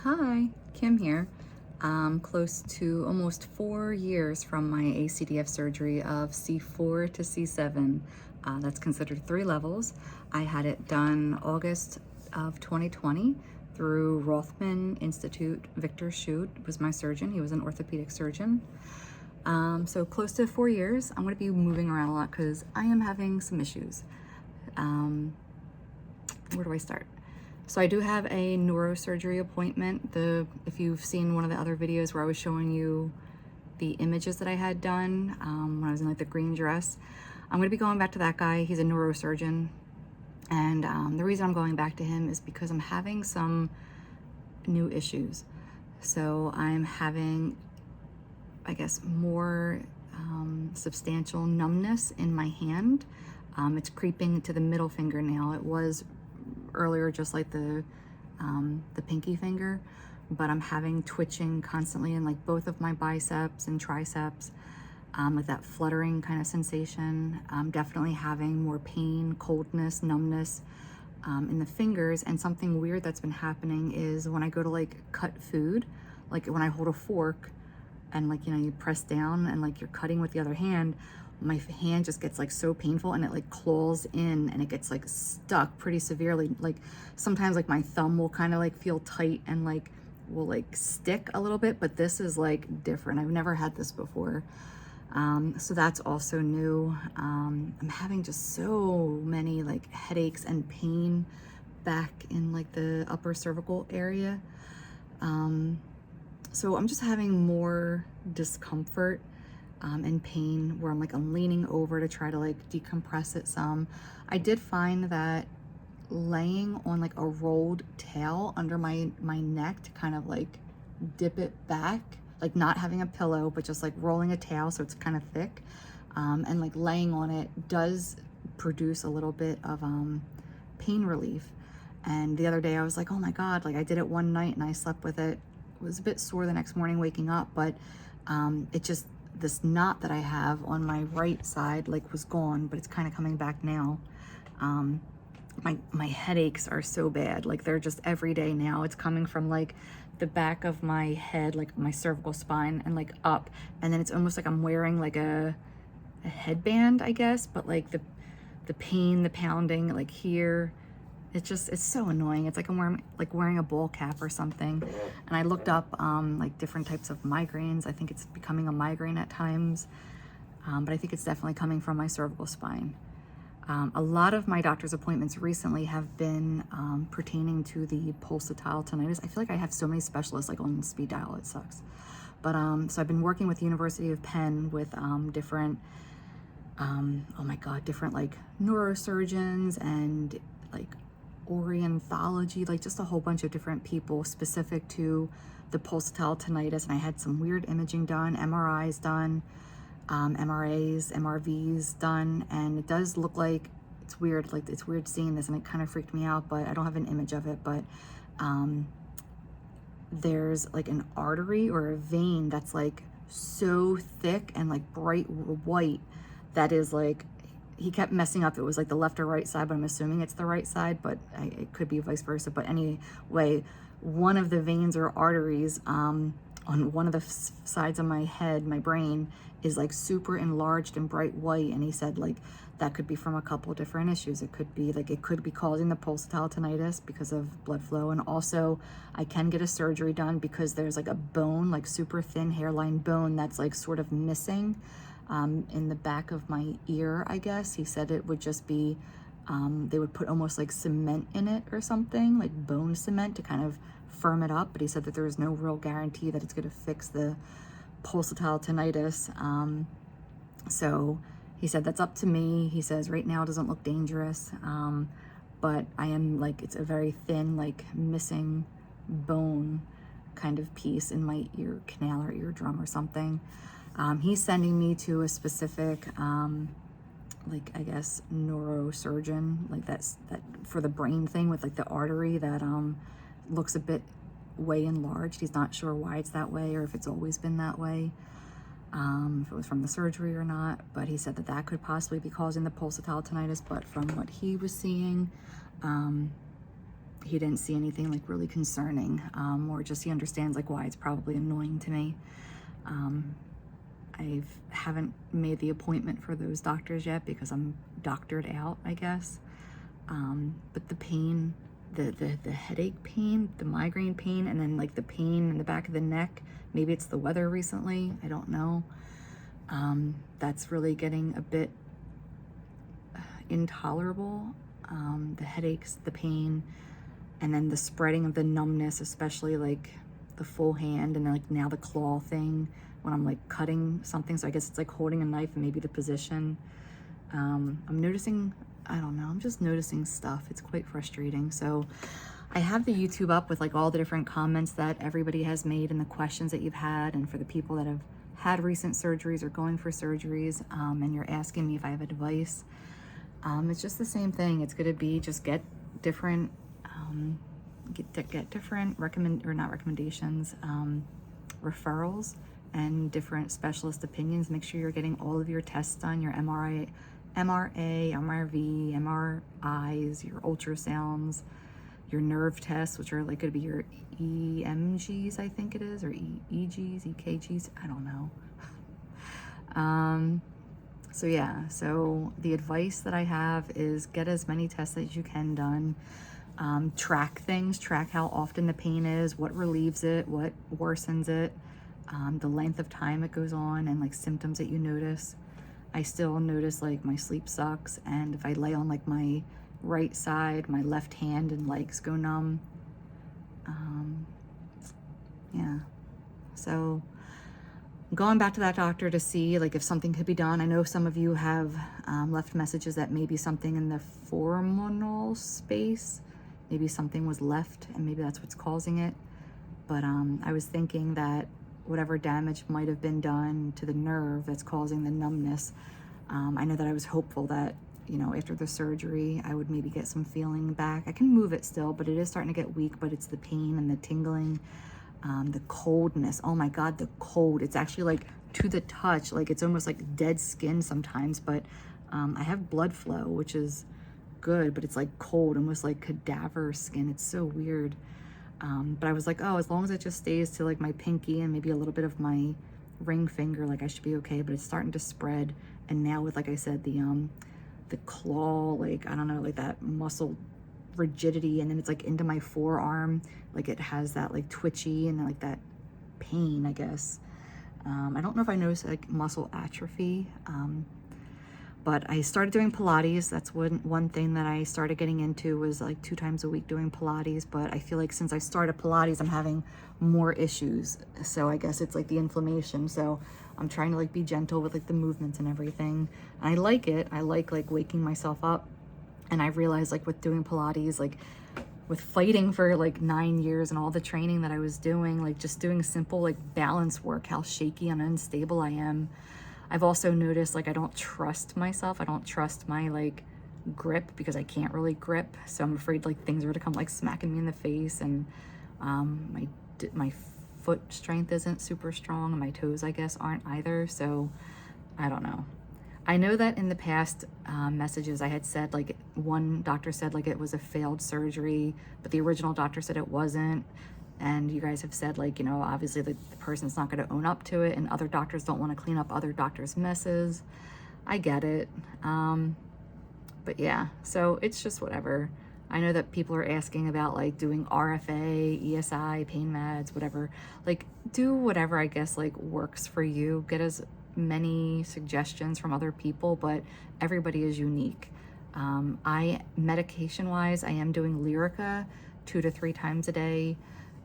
Hi, Kim here. Close to almost 4 years from my ACDF surgery of C4 to C7. That's considered 3 levels. I had it done August of 2020 through Rothman Institute. Victor Schut was my surgeon. He was an orthopedic surgeon. So close to 4 years. I'm going to be moving around a lot because I am having some issues. Where do I start? So I do have a neurosurgery appointment. If you've seen one of the other videos where I was showing you the images that I had done when I was in like the green dress, I'm gonna be going back to that guy. He's a neurosurgeon. And the reason I'm going back to him is because I'm having some new issues. So I'm having, I guess, more substantial numbness in my hand. It's creeping to the middle fingernail. It was earlier just like the pinky finger, but I'm having twitching constantly in like both of my biceps and triceps, with that fluttering kind of sensation. I'm definitely having more pain, coldness, numbness in the fingers. And something weird that's been happening is when I go to like cut food, like when I hold a fork and like, you press down and like you're cutting with the other hand, my hand just gets like so painful and it like claws in and it gets like stuck pretty severely. Like sometimes like my thumb will kind of like feel tight and like will like stick a little bit, but this is like different. I've never had this before. So that's also new. I'm having just so many like headaches and pain back in like the upper cervical area. So I'm just having more discomfort and pain where I'm leaning over to try to like decompress it some. I did find that laying on like a rolled towel under my neck to kind of like dip it back, like not having a pillow, but just like rolling a towel so it's kind of thick, and like laying on it does produce a little bit of pain relief. And the other day I was like, oh my God, like I did it one night and I slept with it. It was a bit sore the next morning waking up, but it just, this knot that I have on my right side like was gone, but it's kind of coming back now. My headaches are so bad, like they're just every day now. It's coming from like the back of my head, like my cervical spine, and like up, and then it's almost like I'm wearing like a headband, I guess, but like the pain, the pounding like here, it's so annoying. It's like I'm wearing a ball cap or something. And I looked up like different types of migraines. I think it's becoming a migraine at times, but I think it's definitely coming from my cervical spine. A lot of my doctor's appointments recently have been pertaining to the pulsatile tinnitus. I feel like I have so many specialists like on speed dial. It sucks. But so I've been working with the University of Penn with different oh my God, different like neurosurgeons and like orientology, like just a whole bunch of different people specific to the pulsatile tinnitus. And I had some weird imaging done, MRIs done, MRAs, MRVs done, and it does look like it's weird. Like it's weird seeing this, and it kind of freaked me out. But I don't have an image of it. But there's like an artery or a vein that's like so thick and like bright white that is like, he kept messing up. It was like the left or right side, but I'm assuming it's the right side, but it could be vice versa. But anyway, one of the veins or arteries on one of the sides of my head, my brain, is like super enlarged and bright white. And he said like that could be from a couple different issues. It could be causing the pulsatile tinnitus because of blood flow. And also I can get a surgery done because there's like a bone, like super thin hairline bone that's like sort of missing in the back of my ear, I guess. He said it would just be, they would put almost like cement in it or something, like bone cement to kind of firm it up. But he said that there is no real guarantee that it's going to fix the pulsatile tinnitus. So he said that's up to me. He says right now it doesn't look dangerous, but I am like, it's a very thin, like missing bone kind of piece in my ear canal or eardrum or something. He's sending me to a specific, like I guess neurosurgeon, like that for the brain thing with like the artery that looks a bit way enlarged. He's not sure why it's that way or if it's always been that way, if it was from the surgery or not. But he said that that could possibly be causing the pulsatile tinnitus. But from what he was seeing, he didn't see anything like really concerning, or just he understands like why it's probably annoying to me. I haven't made the appointment for those doctors yet because I'm doctored out, I guess. But the pain, the headache pain, the migraine pain, and then like the pain in the back of the neck, maybe it's the weather recently, I don't know. That's really getting a bit intolerable. The headaches, the pain, and then the spreading of the numbness, especially like the full hand, and then like now the claw thing when I'm like cutting something. So I guess it's like holding a knife and maybe the position. I'm noticing, I don't know, I'm just noticing stuff. It's quite frustrating. So I have the YouTube up with like all the different comments that everybody has made and the questions that you've had, and for the people that have had recent surgeries or going for surgeries, and you're asking me if I have advice. It's just the same thing. It's going to be just get different, get different recommendations, referrals, and different specialist opinions. Make sure you're getting all of your tests done, your MRA, MRV, MRIs, your ultrasounds, your nerve tests, which are like going to be your EMGs, I think it is, or EGs, EKGs, I don't know. So yeah, so the advice that I have is get as many tests as you can done. Track things, track how often the pain is, what relieves it, what worsens it, the length of time it goes on, and like symptoms that you notice. I still notice like my sleep sucks, and if I lay on like my right side, my left hand and legs go numb. Yeah, so going back to that doctor to see like if something could be done. I know some of you have left messages that maybe something in the foraminal space, maybe something was left and maybe that's what's causing it. But I was thinking that whatever damage might have been done to the nerve that's causing the numbness, I know that I was hopeful that, you know, after the surgery, I would maybe get some feeling back. I can move it still, but it is starting to get weak, but it's the pain and the tingling. The coldness, oh my God, the cold. It's actually like to the touch, like it's almost like dead skin sometimes, but I have blood flow, which is good, but it's like cold, almost like cadaver skin. It's so weird. But I was like, oh, as long as it just stays to like my pinky and maybe a little bit of my ring finger, like I should be okay, but it's starting to spread. And now with, like I said, the claw, like, I don't know, like that muscle rigidity, and then it's like into my forearm, like it has that like twitchy and like that pain, I guess. I don't know if I noticed like muscle atrophy, but I started doing Pilates. That's one thing that I started getting into, was like 2 times a week doing Pilates. But I feel like since I started Pilates, I'm having more issues. So I guess it's like the inflammation. So I'm trying to like be gentle with like the movements and everything. And I like it. I like waking myself up. And I realized like with doing Pilates, like with fighting for like 9 years and all the training that I was doing, like just doing simple like balance work, how shaky and unstable I am. I've also noticed like I don't trust myself. I don't trust my like grip, because I can't really grip. So I'm afraid like things are to come like smacking me in the face, and my foot strength isn't super strong, and my toes, I guess, aren't either. So I don't know. I know that in the past messages I had said, like one doctor said like it was a failed surgery, but the original doctor said it wasn't. And you guys have said like, you know, obviously the person's not going to own up to it, and other doctors don't want to clean up other doctors' messes. I get it. But yeah, so it's just whatever. I know that people are asking about like doing RFA, ESI, pain meds, whatever. Like do whatever I guess like works for you. Get as many suggestions from other people, but everybody is unique. Medication wise, I am doing Lyrica 2 to 3 times a day.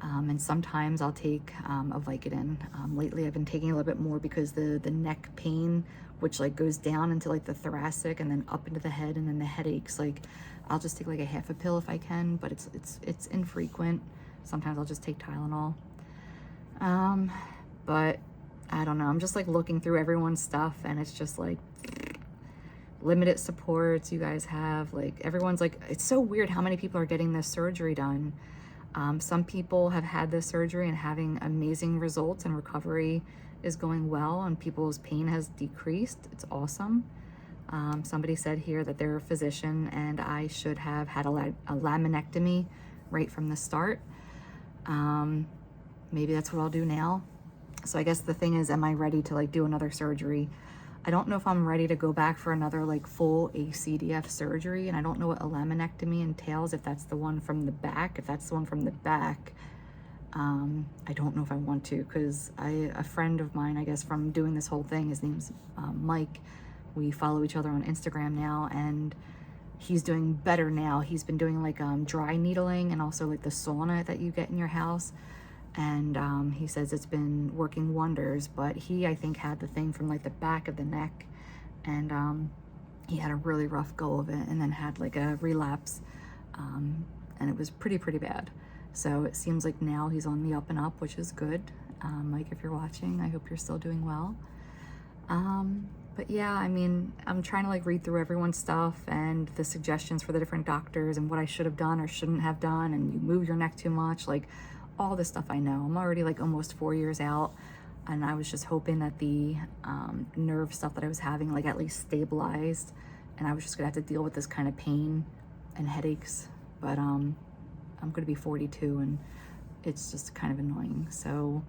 And sometimes I'll take a Vicodin. Lately I've been taking a little bit more because the neck pain, which like goes down into like the thoracic and then up into the head, and then the headaches, like I'll just take like a half a pill if I can, but it's infrequent. Sometimes I'll just take Tylenol. But I don't know, I'm just like looking through everyone's stuff, and it's just like limited supports you guys have. Like everyone's like, it's so weird how many people are getting this surgery done. Some people have had this surgery and having amazing results, and recovery is going well, and people's pain has decreased. It's awesome. Somebody said here that they're a physician and I should have had a laminectomy right from the start. Maybe that's what I'll do now. So I guess the thing is, am I ready to like do another surgery? I don't know if I'm ready to go back for another like full ACDF surgery, and I don't know what a laminectomy entails, if that's the one from the back. If that's the one from the back, I don't know if I want to, because a friend of mine, I guess, from doing this whole thing, his name's Mike, we follow each other on Instagram now, and he's doing better now. He's been doing like dry needling and also like the sauna that you get in your house, and he says it's been working wonders. But he, I think, had the thing from like the back of the neck, and he had a really rough go of it and then had like a relapse, and it was pretty bad. So it seems like now he's on the up and up, which is good. Mike, if you're watching, I hope you're still doing well. But yeah, I mean, I'm trying to like read through everyone's stuff and the suggestions for the different doctors and what I should have done or shouldn't have done, and you move your neck too much, like all this stuff I know. I'm already like almost 4 years out, and I was just hoping that the nerve stuff that I was having like at least stabilized, and I was just gonna have to deal with this kind of pain and headaches. But I'm gonna be 42 and it's just kind of annoying. So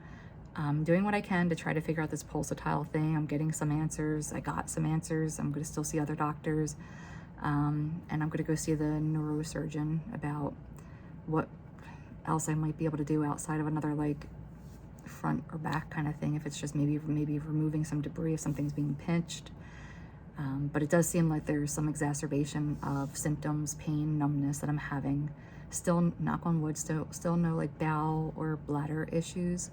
I'm doing what I can to try to figure out this pulsatile thing. I'm getting some answers. I got some answers. I'm gonna still see other doctors. And I'm gonna go see the neurosurgeon about what else I might be able to do outside of another like front or back kind of thing. If it's just maybe removing some debris if something's being pinched. But it does seem like there's some exacerbation of symptoms, pain, numbness that I'm having. Still, knock on wood, still no like bowel or bladder issues.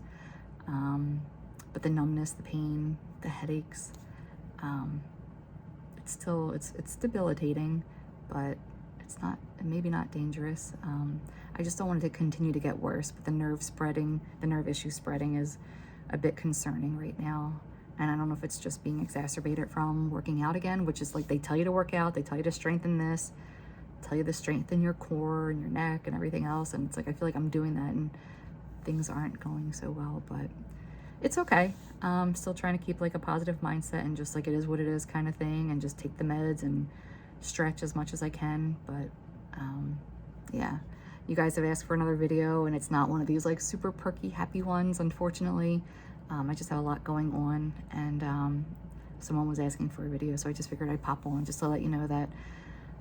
But the numbness, the pain, the headaches, it's debilitating, but it's not, maybe not dangerous. I just don't want it to continue to get worse, but the nerve issue spreading is a bit concerning right now. And I don't know if it's just being exacerbated from working out again, which is like, they tell you to work out, they tell you to strengthen this, tell you to strengthen your core and your neck and everything else. And it's like, I feel like I'm doing that and things aren't going so well, but it's okay. Still trying to keep like a positive mindset and just like it is what it is kind of thing, and just take the meds and stretch as much as I can. But yeah, you guys have asked for another video, and it's not one of these like super perky, happy ones, unfortunately. I just have a lot going on, and someone was asking for a video, so I just figured I'd pop on just to let you know that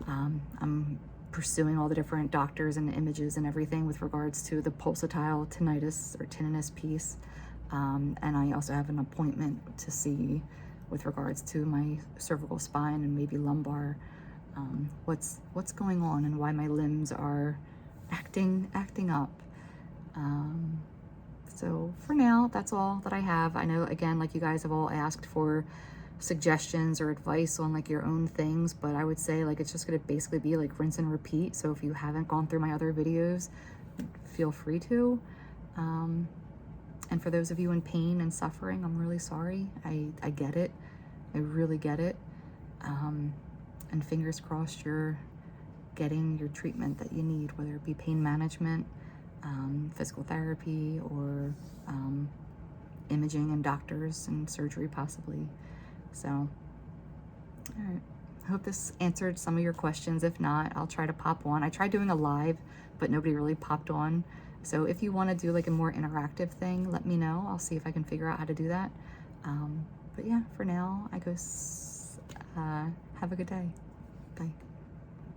I'm pursuing all the different doctors and images and everything with regards to the pulsatile tinnitus piece. And I also have an appointment to see with regards to my cervical spine and maybe lumbar, what's going on and why my limbs are acting up. So for now, that's all that I have. I know, again, like you guys have all asked for suggestions or advice on like your own things, but I would say like it's just gonna basically be like rinse and repeat. So if you haven't gone through my other videos, feel free to. And for those of you in pain and suffering, I'm really sorry. I get it. I really get it. And fingers crossed you're getting your treatment that you need, whether it be pain management, physical therapy, or imaging and doctors and surgery possibly. So, all right. I hope this answered some of your questions. If not, I'll try to pop on. I tried doing a live, but nobody really popped on. So if you want to do like a more interactive thing, let me know. I'll see if I can figure out how to do that. But yeah, for now, I guess have a good day. Bye.